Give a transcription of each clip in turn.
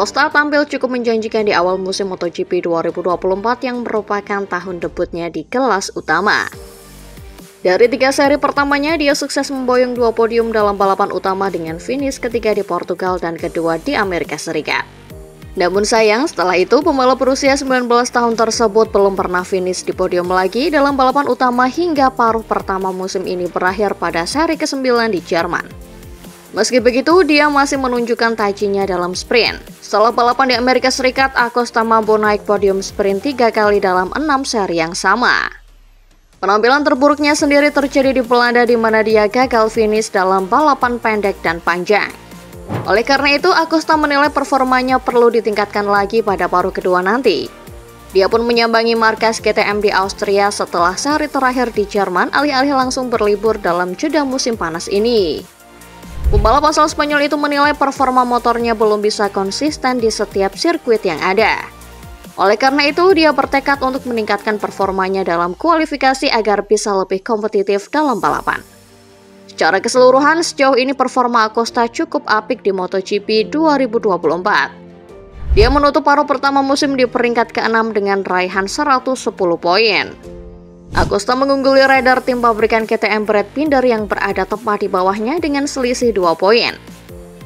Acosta tampil cukup menjanjikan di awal musim MotoGP 2024 yang merupakan tahun debutnya di kelas utama. Dari 3 seri pertamanya, dia sukses memboyong 2 podium dalam balapan utama dengan finish ketiga di Portugal dan kedua di Amerika Serikat. Namun sayang, setelah itu pembalap berusia 19 tahun tersebut belum pernah finish di podium lagi dalam balapan utama hingga paruh pertama musim ini berakhir pada seri ke-9 di Jerman. Meski begitu, dia masih menunjukkan tajinya dalam sprint. Setelah balapan di Amerika Serikat, Acosta mampu naik podium sprint 3 kali dalam 6 seri yang sama. Penampilan terburuknya sendiri terjadi di Belanda di mana dia gagal finish dalam balapan pendek dan panjang. Oleh karena itu, Acosta menilai performanya perlu ditingkatkan lagi pada paruh kedua nanti. Dia pun menyambangi markas KTM di Austria setelah seri terakhir di Jerman, alih-alih langsung berlibur dalam jeda musim panas ini. Pembalap asal Spanyol itu menilai performa motornya belum bisa konsisten di setiap sirkuit yang ada. Oleh karena itu, dia bertekad untuk meningkatkan performanya dalam kualifikasi agar bisa lebih kompetitif dalam balapan. Secara keseluruhan, sejauh ini performa Acosta cukup apik di MotoGP 2024. Dia menutup paruh pertama musim di peringkat ke-6 dengan raihan 110 poin. Acosta mengungguli rider tim pabrikan KTM Brad Binder yang berada tepat di bawahnya dengan selisih 2 poin.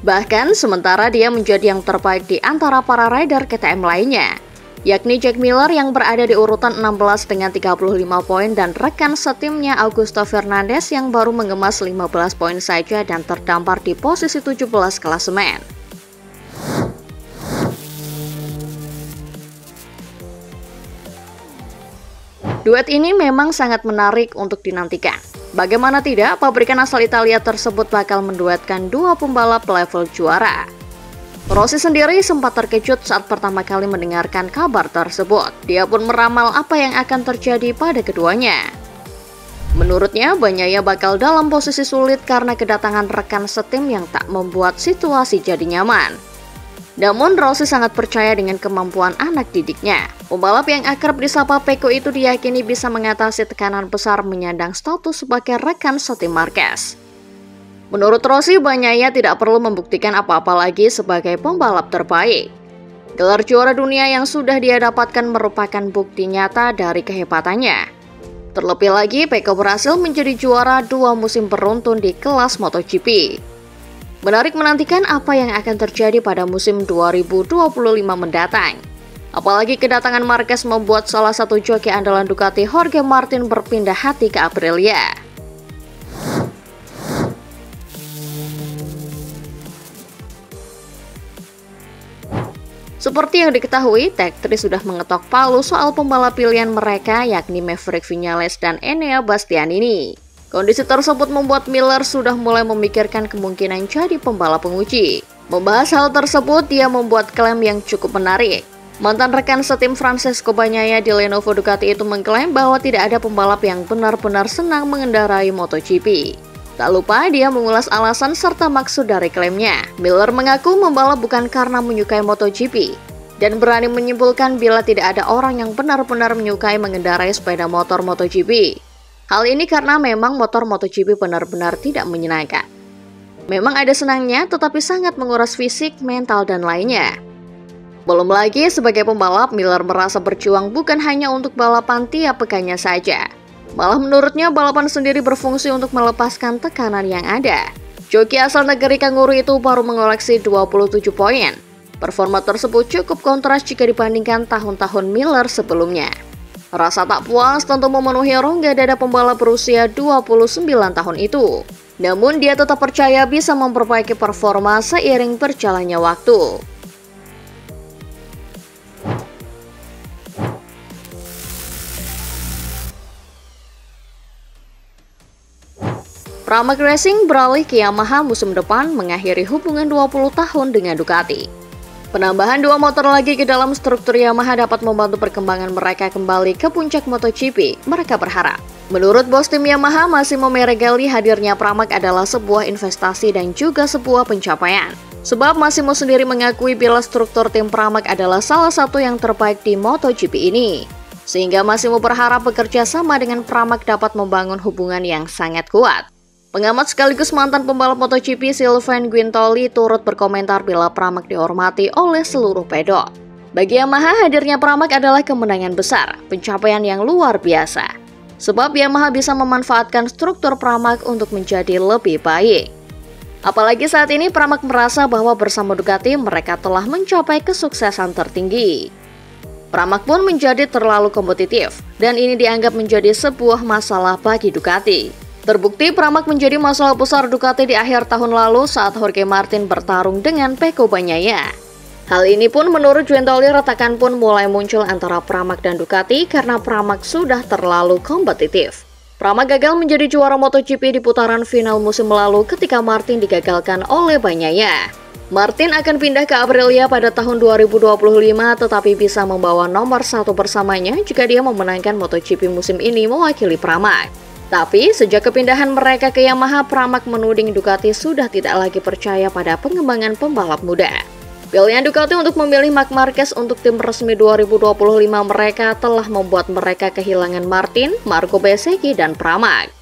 Bahkan, sementara dia menjadi yang terbaik di antara para rider KTM lainnya, yakni Jack Miller yang berada di urutan 16 dengan 35 poin dan rekan setimnya Augusto Fernandez yang baru mengemas 15 poin saja dan terdampar di posisi 17 klasemen. Duet ini memang sangat menarik untuk dinantikan. Bagaimana tidak, pabrikan asal Italia tersebut bakal menduetkan 2 pembalap level juara. Rossi sendiri sempat terkejut saat pertama kali mendengarkan kabar tersebut. Dia pun meramal apa yang akan terjadi pada keduanya. Menurutnya, Bagnaia bakal dalam posisi sulit karena kedatangan rekan setim yang tak membuat situasi jadi nyaman. Namun, Rossi sangat percaya dengan kemampuan anak didiknya. Pembalap yang akrab disapa Pecco itu diyakini bisa mengatasi tekanan besar menyandang status sebagai rekan setim Marquez. Menurut Rossi, Bagnaia tidak perlu membuktikan apa-apa lagi sebagai pembalap terbaik. Gelar juara dunia yang sudah dia dapatkan merupakan bukti nyata dari kehebatannya. Terlebih lagi, Pecco berhasil menjadi juara 2 musim beruntun di kelas MotoGP. Menarik menantikan apa yang akan terjadi pada musim 2025 mendatang. Apalagi kedatangan Marquez membuat salah satu joki andalan Ducati Jorge Martin berpindah hati ke Aprilia. Seperti yang diketahui, Tech3 sudah mengetok palu soal pembalap pilihan mereka yakni Maverick Viñales dan Enea Bastianini. Kondisi tersebut membuat Miller sudah mulai memikirkan kemungkinan jadi pembalap penguji. Membahas hal tersebut, dia membuat klaim yang cukup menarik. Mantan rekan setim Francesco Bagnaia di Lenovo Ducati itu mengklaim bahwa tidak ada pembalap yang benar-benar senang mengendarai MotoGP. Tak lupa dia mengulas alasan serta maksud dari klaimnya. Miller mengaku membalap bukan karena menyukai MotoGP dan berani menyimpulkan bila tidak ada orang yang benar-benar menyukai mengendarai sepeda motor MotoGP. Hal ini karena memang motor MotoGP benar-benar tidak menyenangkan. Memang ada senangnya, tetapi sangat menguras fisik, mental, dan lainnya. Belum lagi, sebagai pembalap, Miller merasa berjuang bukan hanya untuk balapan tiap pekannya saja. Malah menurutnya, balapan sendiri berfungsi untuk melepaskan tekanan yang ada. Joki asal negeri Kanguru itu baru mengoleksi 27 poin. Performa tersebut cukup kontras jika dibandingkan tahun-tahun Miller sebelumnya. Rasa tak puas tentu memenuhi rongga dada pembalap berusia 29 tahun itu. Namun dia tetap percaya bisa memperbaiki performa seiring berjalannya waktu. Pramac Racing beralih ke Yamaha musim depan mengakhiri hubungan 20 tahun dengan Ducati. Penambahan 2 motor lagi ke dalam struktur Yamaha dapat membantu perkembangan mereka kembali ke puncak MotoGP, mereka berharap. Menurut bos tim Yamaha, Massimo Meregali, hadirnya Pramac adalah sebuah investasi dan juga sebuah pencapaian. Sebab Massimo sendiri mengakui bila struktur tim Pramac adalah salah satu yang terbaik di MotoGP ini. Sehingga Massimo berharap bekerja sama dengan Pramac dapat membangun hubungan yang sangat kuat. Pengamat sekaligus mantan pembalap MotoGP Sylvain Guintoli turut berkomentar bila Pramac dihormati oleh seluruh pedok. Bagi Yamaha, hadirnya Pramac adalah kemenangan besar, pencapaian yang luar biasa. Sebab Yamaha bisa memanfaatkan struktur Pramac untuk menjadi lebih baik. Apalagi saat ini Pramac merasa bahwa bersama Ducati mereka telah mencapai kesuksesan tertinggi. Pramac pun menjadi terlalu kompetitif, dan ini dianggap menjadi sebuah masalah bagi Ducati. Terbukti Pramac menjadi masalah besar Ducati di akhir tahun lalu saat Jorge Martin bertarung dengan Pecco Bagnaia. Hal ini pun menurut Guintoli, retakan pun mulai muncul antara Pramac dan Ducati karena Pramac sudah terlalu kompetitif. Pramac gagal menjadi juara MotoGP di putaran final musim lalu ketika Martin digagalkan oleh Bagnaia. Martin akan pindah ke Aprilia pada tahun 2025 tetapi bisa membawa nomor 1 bersamanya jika dia memenangkan MotoGP musim ini mewakili Pramac. Tapi sejak kepindahan mereka ke Yamaha, Pramac menuding Ducati sudah tidak lagi percaya pada pengembangan pembalap muda. Pilihan Ducati untuk memilih Marc Marquez untuk tim resmi 2025 mereka telah membuat mereka kehilangan Martin, Marco Bezzecchi, dan Pramac.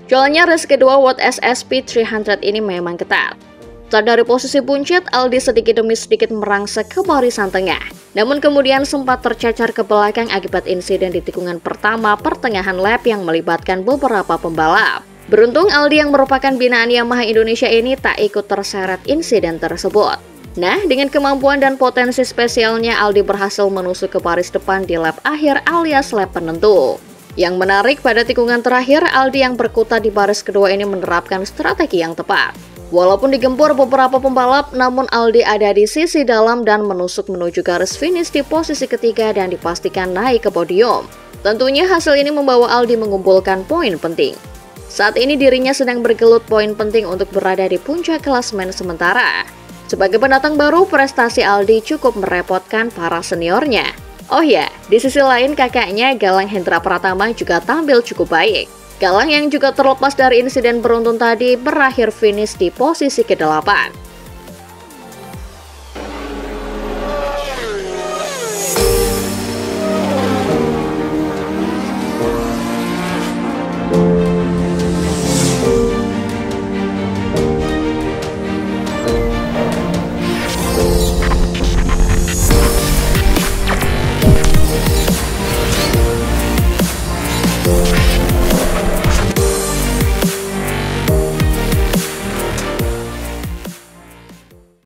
Jalannya race kedua World SSP 300 ini memang ketat. Saat dari posisi buncit, Aldi sedikit demi sedikit merangsek ke barisan tengah. Namun kemudian sempat tercacar ke belakang akibat insiden di tikungan pertama pertengahan lap yang melibatkan beberapa pembalap. Beruntung Aldi yang merupakan binaan Yamaha Indonesia ini tak ikut terseret insiden tersebut. Nah, dengan kemampuan dan potensi spesialnya, Aldi berhasil menusuk ke baris depan di lap akhir alias lap penentu. Yang menarik pada tikungan terakhir, Aldi yang berkutat di baris kedua ini menerapkan strategi yang tepat. Walaupun digempur beberapa pembalap, namun Aldi ada di sisi dalam dan menusuk menuju garis finish di posisi ketiga dan dipastikan naik ke podium. Tentunya hasil ini membawa Aldi mengumpulkan poin penting. Saat ini dirinya sedang bergelut poin penting untuk berada di puncak klasemen sementara. Sebagai pendatang baru, prestasi Aldi cukup merepotkan para seniornya. Oh ya, di sisi lain kakaknya Galang Hendra Pratama juga tampil cukup baik. Galang yang juga terlepas dari insiden beruntun tadi berakhir finish di posisi ke-8.